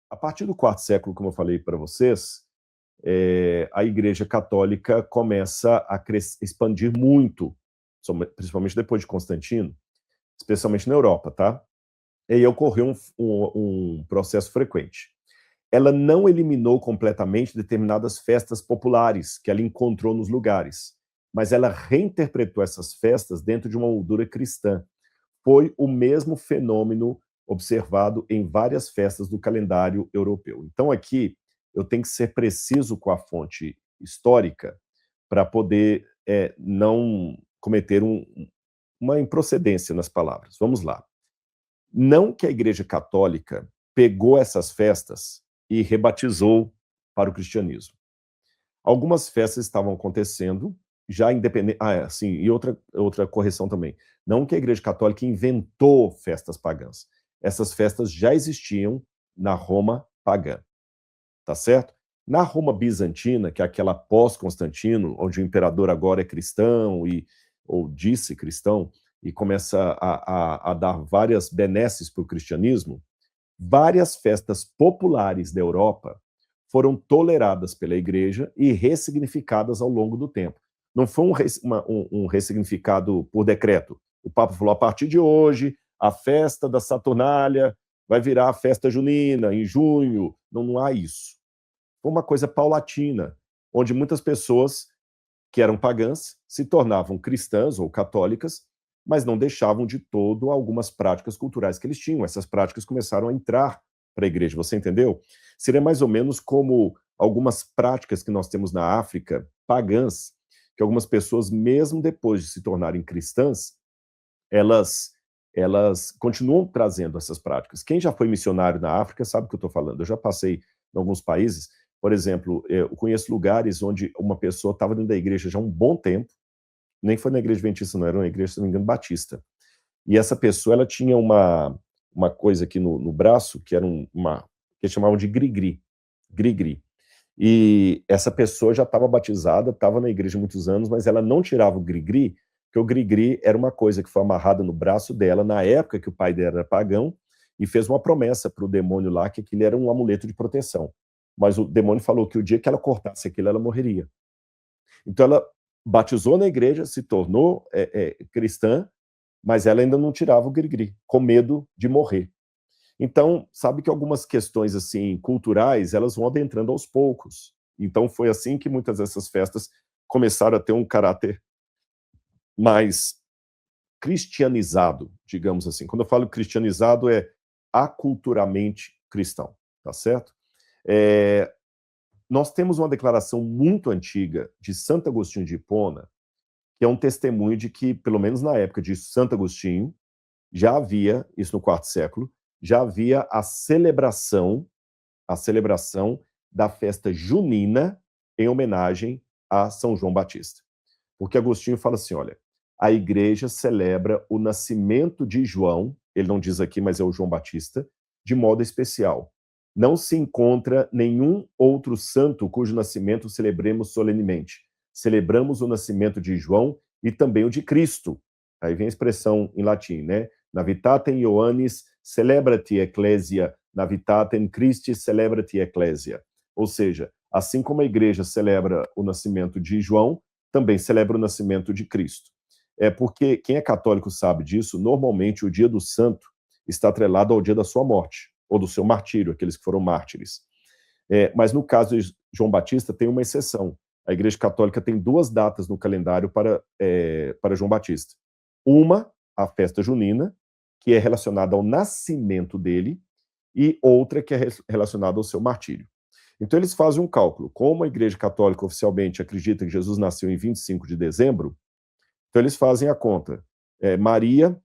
A partir do quarto século, como eu falei para vocês, a Igreja Católica começa a expandir muito, principalmente depois de Constantino, especialmente na Europa, tá? E aí ocorreu um processo frequente. Ela não eliminou completamente determinadas festas populares que ela encontrou nos lugares, mas ela reinterpretou essas festas dentro de uma moldura cristã. Foi o mesmo fenômeno observado em várias festas do calendário europeu. Então, aqui, eu tenho que ser preciso com a fonte histórica para poder não cometer uma improcedência nas palavras. Vamos lá. Não que a Igreja Católica pegou essas festas e rebatizou para o cristianismo. Algumas festas estavam acontecendo, já independente. Sim, e outra correção também. Não que a Igreja Católica inventou festas pagãs. Essas festas já existiam na Roma pagã, tá certo? Na Roma bizantina, que é aquela pós-Constantino, onde o imperador agora é cristão, ou disse cristão, e começa a dar várias benesses para o cristianismo, várias festas populares da Europa foram toleradas pela igreja e ressignificadas ao longo do tempo. Não foi um ressignificado por decreto. O Papa falou, a partir de hoje, a festa da Saturnália vai virar a festa junina, em junho. Não há isso. Foi uma coisa paulatina, onde muitas pessoas que eram pagãs se tornavam cristãs ou católicas, mas não deixavam de todo algumas práticas culturais que eles tinham. Essas práticas começaram a entrar para a igreja, você entendeu? Seria mais ou menos como algumas práticas que nós temos na África, pagãs, que algumas pessoas, mesmo depois de se tornarem cristãs, elas continuam trazendo essas práticas. Quem já foi missionário na África sabe o que eu estou falando. Eu já passei em alguns países, por exemplo, eu conheço lugares onde uma pessoa estava dentro da igreja já há um bom tempo, nem foi na igreja adventista, não, era uma igreja, se não me engano, batista. E essa pessoa, ela tinha uma coisa aqui no braço, que era que eles chamavam de gri-gri. Gri-gri. E essa pessoa já estava batizada, estava na igreja há muitos anos, mas ela não tirava o gri-gri, porque o gri-gri era uma coisa que foi amarrada no braço dela na época que o pai dela era pagão, e fez uma promessa para o demônio lá, que aquilo era um amuleto de proteção. Mas o demônio falou que o dia que ela cortasse aquilo, ela morreria. Então ela batizou na igreja, se tornou cristã, mas ela ainda não tirava o gri-gri, com medo de morrer. Então, sabe que algumas questões assim culturais, elas vão adentrando aos poucos. Então foi assim que muitas dessas festas começaram a ter um caráter mais cristianizado, digamos assim. Quando eu falo cristianizado, é aculturalmente cristão, tá certo? Nós temos uma declaração muito antiga de Santo Agostinho de Hipona, que é um testemunho de que, pelo menos na época de Santo Agostinho, já havia, isso no quarto século, já havia a celebração da festa junina em homenagem a São João Batista. Porque Agostinho fala assim, olha, a igreja celebra o nascimento de João, ele não diz aqui, mas é o João Batista, de modo especial. Não se encontra nenhum outro santo cujo nascimento celebremos solenemente. Celebramos o nascimento de João e também o de Cristo. Aí vem a expressão em latim, né? Navitatem Ioannis celebra-te ecclesia, navitatem Christi celebra-te ecclesia. Ou seja, assim como a igreja celebra o nascimento de João, também celebra o nascimento de Cristo. É porque quem é católico sabe disso, normalmente o dia do santo está atrelado ao dia da sua morte, ou do seu martírio, aqueles que foram mártires. Mas no caso de João Batista tem uma exceção. A Igreja Católica tem duas datas no calendário para João Batista. Uma, a festa junina, que é relacionada ao nascimento dele, e outra que é relacionada ao seu martírio. Então eles fazem um cálculo. Como a Igreja Católica oficialmente acredita que Jesus nasceu em 25 de dezembro, então eles fazem a conta. Maria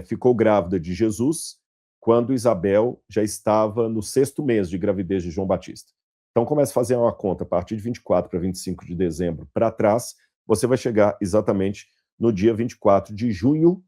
ficou grávida de Jesus quando Isabel já estava no 6º mês de gravidez de João Batista. Então começa a fazer uma conta a partir de 24 para 25 de dezembro para trás, você vai chegar exatamente no dia 24 de junho,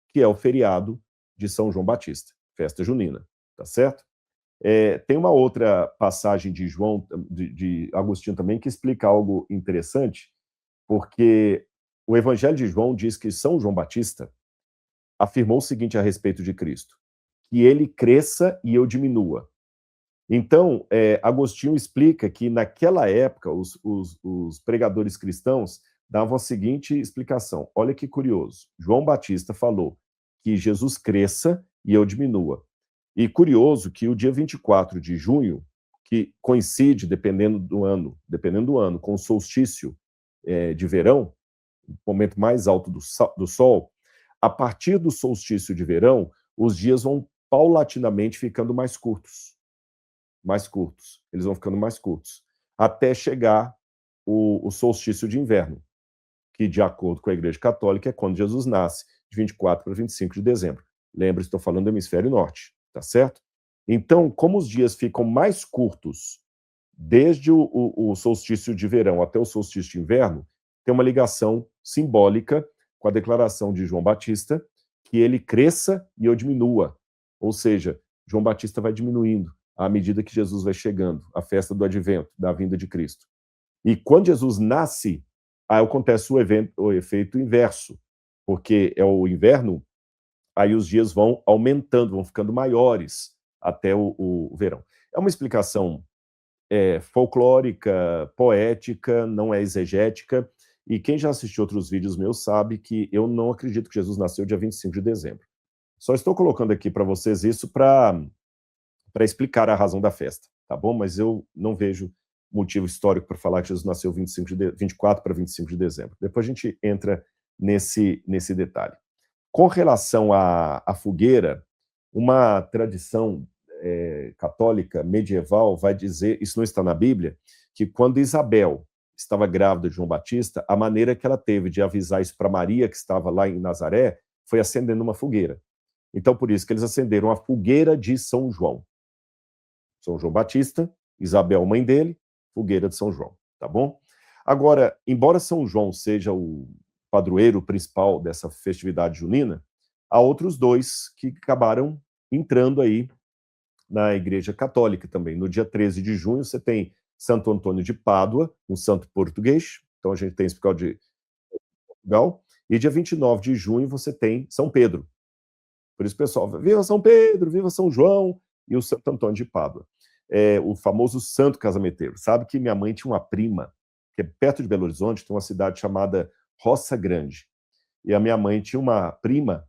que é o feriado de São João Batista, festa junina, tá certo? Tem uma outra passagem de Agostinho também, que explica algo interessante, porque o Evangelho de João diz que São João Batista afirmou o seguinte a respeito de Cristo, que ele cresça e eu diminua. Então, Agostinho explica que naquela época os pregadores cristãos davam a seguinte explicação. Olha que curioso. João Batista falou que Jesus cresça e eu diminua. E curioso que o dia 24 de junho, que coincide, dependendo do ano, com o solstício de verão, o momento mais alto do Sol, a partir do solstício de verão, os dias vão paulatinamente ficando mais curtos. Eles vão ficando mais curtos, até chegar o solstício de inverno, que, de acordo com a Igreja Católica, é quando Jesus nasce, de 24 para 25 de dezembro. Lembra, estou falando do hemisfério norte, tá certo? Então, como os dias ficam mais curtos, desde o solstício de verão até o solstício de inverno, tem uma ligação simbólica com a declaração de João Batista, que ele cresça e eu diminua. Ou seja, João Batista vai diminuindo à medida que Jesus vai chegando, a festa do advento, da vinda de Cristo. E quando Jesus nasce, aí acontece o efeito inverso, porque é o inverno, aí os dias vão aumentando, vão ficando maiores até o verão. É uma explicação folclórica, poética, não é exegética, e quem já assistiu outros vídeos meus sabe que eu não acredito que Jesus nasceu dia 25 de dezembro. Só estou colocando aqui para vocês isso para explicar a razão da festa, tá bom? Mas eu não vejo motivo histórico para falar que Jesus nasceu 24 para 25 de dezembro. Depois a gente entra nesse detalhe. Com relação à fogueira, uma tradição católica medieval vai dizer, isso não está na Bíblia, que quando Isabel estava grávida de João Batista, a maneira que ela teve de avisar isso para Maria, que estava lá em Nazaré, foi acendendo uma fogueira. Então, por isso que eles acenderam a fogueira de São João. São João Batista, Isabel, mãe dele, fogueira de São João, tá bom? Agora, embora São João seja o padroeiro principal dessa festividade junina, há outros dois que acabaram entrando aí na Igreja Católica também. No dia 13 de junho, você tem Santo Antônio de Pádua, um santo português, então a gente tem esse por de Portugal, e dia 29 de junho você tem São Pedro. Por isso, pessoal, viva São Pedro, viva São João, e o Santo Antônio de Pádua. O famoso santo casamenteiro. Sabe que minha mãe tinha uma prima, que é perto de Belo Horizonte, tem uma cidade chamada Roça Grande. E a minha mãe tinha uma prima,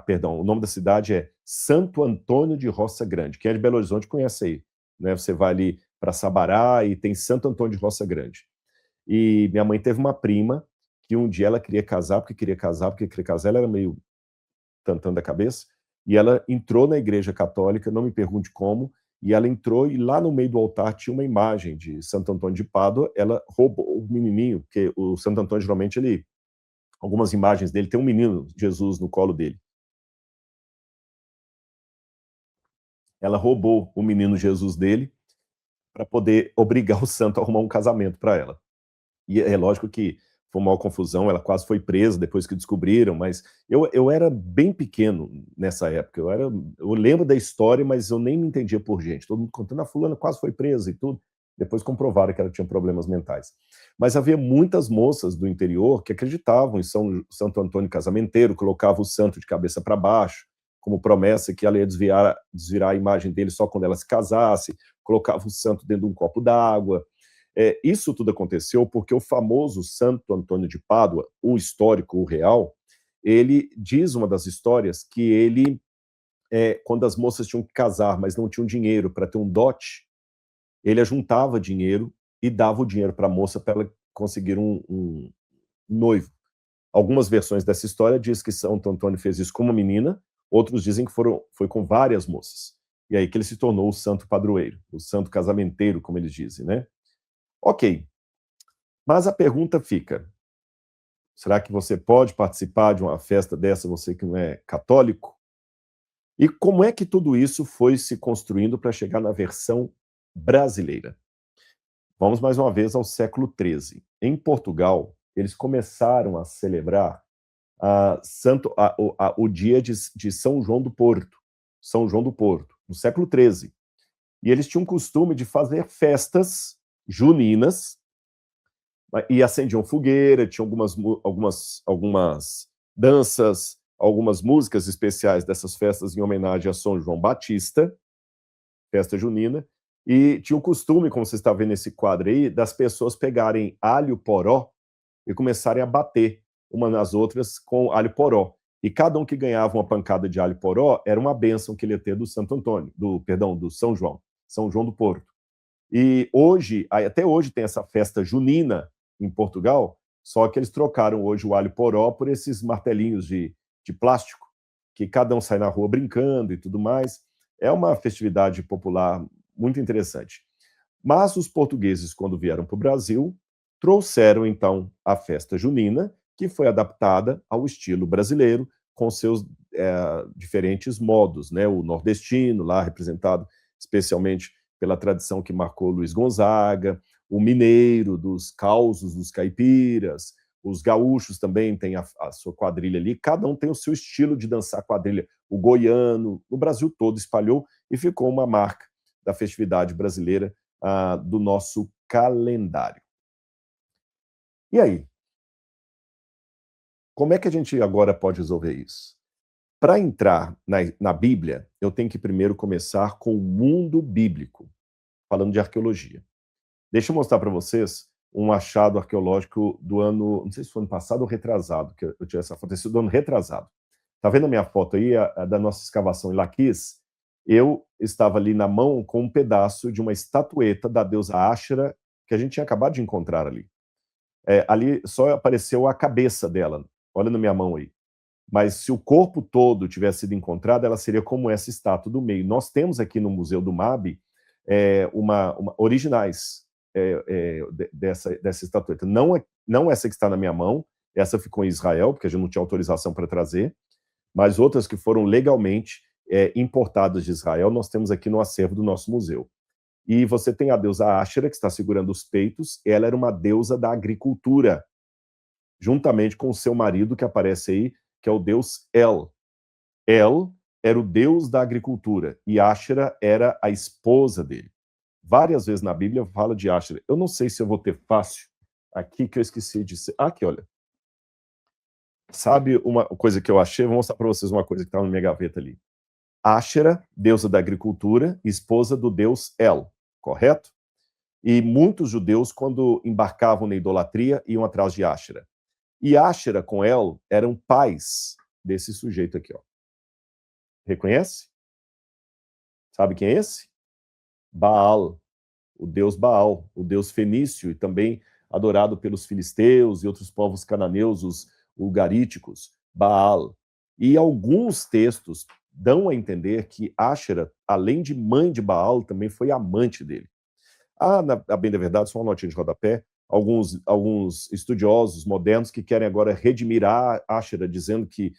perdão, o nome da cidade é Santo Antônio de Roça Grande. Quem é de Belo Horizonte conhece aí, né? Você vai ali para Sabará e tem Santo Antônio de Roça Grande. E minha mãe teve uma prima que um dia ela queria casar, ela era meio tantando a cabeça, e ela entrou na Igreja Católica, não me pergunte como, e ela entrou e lá no meio do altar tinha uma imagem de Santo Antônio de Pádua, ela roubou o menininho, porque o Santo Antônio geralmente algumas imagens dele tem um menino, Jesus, no colo dele. Ela roubou o menino Jesus dele para poder obrigar o santo a arrumar um casamento para ela. E é lógico que foi uma confusão, ela quase foi presa depois que descobriram, mas eu era bem pequeno nessa época, eu lembro da história, mas eu nem me entendia por gente, todo mundo contando, a fulana quase foi presa e tudo, depois comprovaram que ela tinha problemas mentais. Mas havia muitas moças do interior que acreditavam em Santo Antônio casamenteiro, colocavam o santo de cabeça para baixo, como promessa que ela ia desvirar a imagem dele só quando ela se casasse, colocava o santo dentro de um copo d'água. Isso tudo aconteceu porque o famoso Santo Antônio de Pádua, o histórico, o real, ele diz uma das histórias que ele, quando as moças tinham que casar, mas não tinham dinheiro para ter um dote, ele ajuntava dinheiro e dava o dinheiro para a moça para ela conseguir um noivo. Algumas versões dessa história diz que Santo Antônio fez isso com uma menina, outros dizem que foi com várias moças. E aí que ele se tornou o santo padroeiro, o santo casamenteiro, como eles dizem, né? Ok, mas a pergunta fica, será que você pode participar de uma festa dessa, você que não é católico? E como é que tudo isso foi se construindo para chegar na versão brasileira? Vamos mais uma vez ao século XIII. Em Portugal, eles começaram a celebrar o dia de São João do Porto, no século XIII. E eles tinham o costume de fazer festas juninas, e acendiam fogueira, tinha algumas danças, algumas músicas especiais dessas festas em homenagem a São João Batista, festa junina, e tinha o costume, como você está vendo nesse quadro aí, das pessoas pegarem alho poró e começarem a bater umas nas outras com alho poró. E cada um que ganhava uma pancada de alho poró era uma bênção que ele ia ter do Santo Antônio, do São João do Porto. E hoje, até hoje tem essa festa junina em Portugal, só que eles trocaram hoje o alho poró por esses martelinhos de plástico, que cada um sai na rua brincando e tudo mais. É uma festividade popular muito interessante. Mas os portugueses, quando vieram para o Brasil, trouxeram então a festa junina, que foi adaptada ao estilo brasileiro, com seus diferentes modos, né? O nordestino, lá representado especialmente pela tradição que marcou Luiz Gonzaga, o mineiro, dos causos dos caipiras, os gaúchos também têm a sua quadrilha ali, cada um tem o seu estilo de dançar quadrilha, o goiano, o Brasil todo espalhou e ficou uma marca da festividade brasileira, do nosso calendário. E aí? Como é que a gente agora pode resolver isso? Para entrar na Bíblia, eu tenho que primeiro começar com o mundo bíblico, falando de arqueologia. Deixa eu mostrar para vocês um achado arqueológico do ano, não sei se foi ano passado ou retrasado, que eu tirei essa foto, esse do ano retrasado. Tá vendo a minha foto aí, a da nossa escavação em Laquis? Eu estava ali na mão com um pedaço de uma estatueta da deusa Áshera, que a gente tinha acabado de encontrar ali. Ali só apareceu a cabeça dela, olha na minha mão aí. Mas se o corpo todo tivesse sido encontrado, ela seria como essa estátua do meio. Nós temos aqui no Museu do MAB originais dessa estatueta. Não essa que está na minha mão, essa ficou em Israel, porque a gente não tinha autorização para trazer, mas outras que foram legalmente importadas de Israel, nós temos aqui no acervo do nosso museu. E você tem a deusa Áshera, que está segurando os peitos, ela era uma deusa da agricultura, juntamente com o seu marido, que aparece aí, que é o deus El. El era o deus da agricultura, e Áshera era a esposa dele. Várias vezes na Bíblia fala de Áshera. Eu não sei se eu vou ter fácil aqui, que eu esqueci de ser. Aqui, olha. Sabe uma coisa que eu achei? Vou mostrar para vocês uma coisa que estava na minha gaveta ali. Áshera, deusa da agricultura, esposa do deus El, correto? E muitos judeus, quando embarcavam na idolatria, iam atrás de Áshera. E Áshera com El eram pais desse sujeito aqui, ó. Reconhece? Sabe quem é esse? Baal, o deus Baal, o deus fenício, e também adorado pelos filisteus e outros povos cananeus, os ugaríticos, Baal. E alguns textos dão a entender que Áshera, além de mãe de Baal, também foi amante dele. A bem da verdade, só uma notinha de rodapé, alguns estudiosos modernos que querem agora redimir a Áshera, dizendo que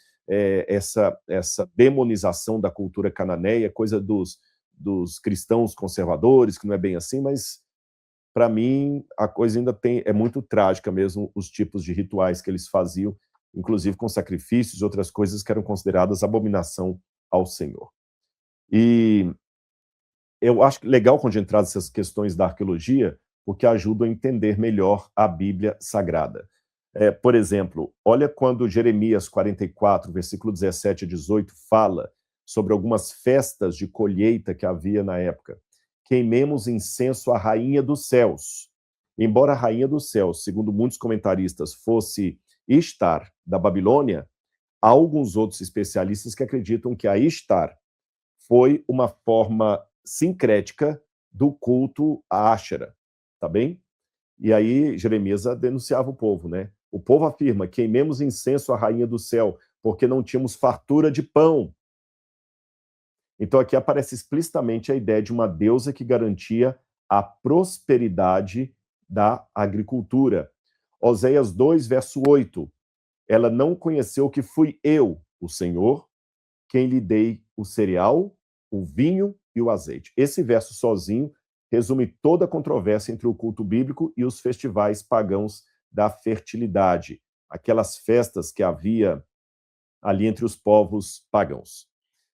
essa demonização da cultura cananeia é coisa dos cristãos conservadores, que não é bem assim, mas para mim a coisa ainda é muito trágica mesmo, os tipos de rituais que eles faziam, inclusive com sacrifícios e outras coisas que eram consideradas abominação ao Senhor. E eu acho legal quando a gente traz essas questões da arqueologia, porque ajudam a entender melhor a Bíblia Sagrada. Por exemplo, olha quando Jeremias 44, versículo 17 a 18, fala sobre algumas festas de colheita que havia na época. Queimemos incenso à rainha dos céus. Embora a rainha dos céus, segundo muitos comentaristas, fosse Ishtar, da Babilônia, há alguns outros especialistas que acreditam que a Ishtar foi uma forma sincrética do culto a Áshera, tá bem? E aí Jeremias denunciava o povo, né? O povo afirma: queimemos incenso à rainha do céu, porque não tínhamos fartura de pão. Então aqui aparece explicitamente a ideia de uma deusa que garantia a prosperidade da agricultura. Oséias 2, verso 8. Ela não conheceu que fui eu, o Senhor, quem lhe dei o cereal, o vinho e o azeite. Esse verso sozinho resume toda a controvérsia entre o culto bíblico e os festivais pagãos da fertilidade, aquelas festas que havia ali entre os povos pagãos.